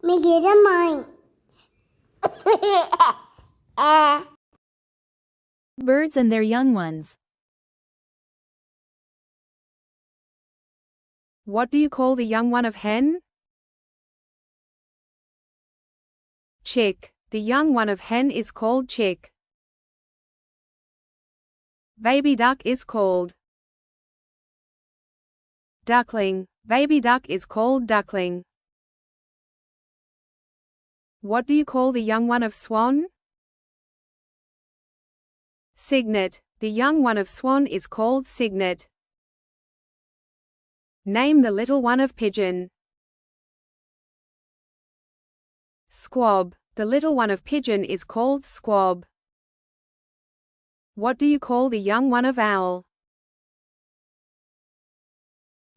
Me get a mind. Birds and their young ones. What do you call the young one of hen? Chick. The young one of hen is called chick. Baby duck is called duckling. Baby duck is called duckling. What do you call the young one of swan? Cygnet. The young one of swan is called cygnet. Name the little one of pigeon. Squab. The little one of pigeon is called squab. What do you call the young one of owl?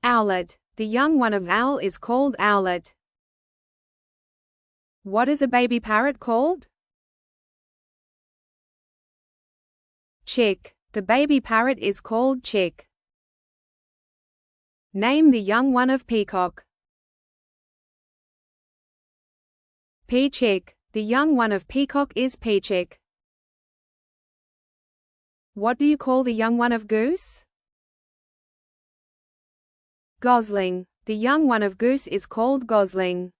Owlet. The young one of owl is called owlet. What is a baby parrot called? Chick. The baby parrot is called chick. Name the young one of peacock. Peachick. The young one of peacock is peachick. What do you call the young one of goose? Gosling. The young one of goose is called gosling.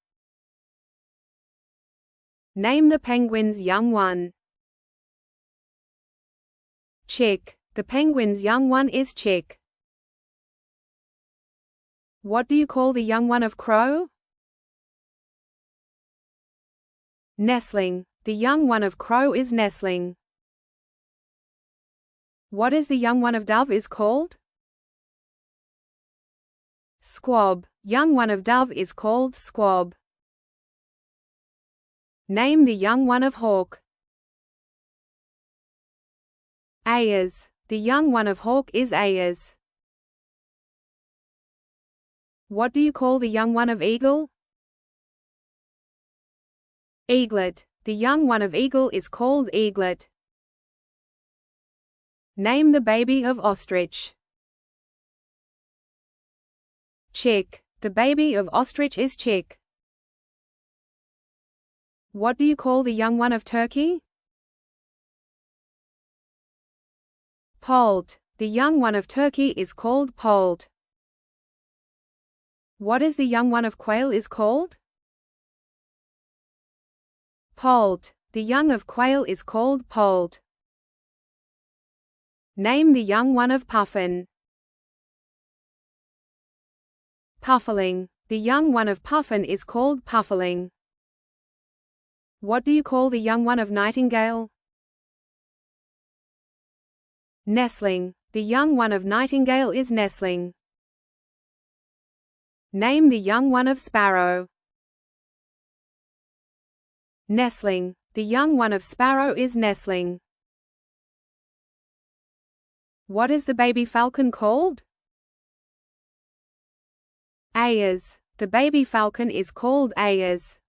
Name the penguin's young one. Chick. The penguin's young one is chick. What do you call the young one of crow? Nestling. The young one of crow is nestling. What is the young one of dove is called? Squab. Young one of dove is called squab. Name the young one of hawk. Ayers. The young one of hawk is ayers. What do you call the young one of eagle? Eaglet. The young one of eagle is called eaglet. Name the baby of ostrich. Chick. The baby of ostrich is chick. What do you call the young one of turkey? Poult. The young one of turkey is called poult. What is the young one of quail is called? Poult. The young of quail is called poult. Name the young one of puffin. Puffling. The young one of puffin is called puffling. What do you call the young one of nightingale? Nestling. The young one of nightingale is nestling. Name the young one of sparrow. Nestling. The young one of sparrow is nestling. What is the baby falcon called? Ayers. The baby falcon is called ayers.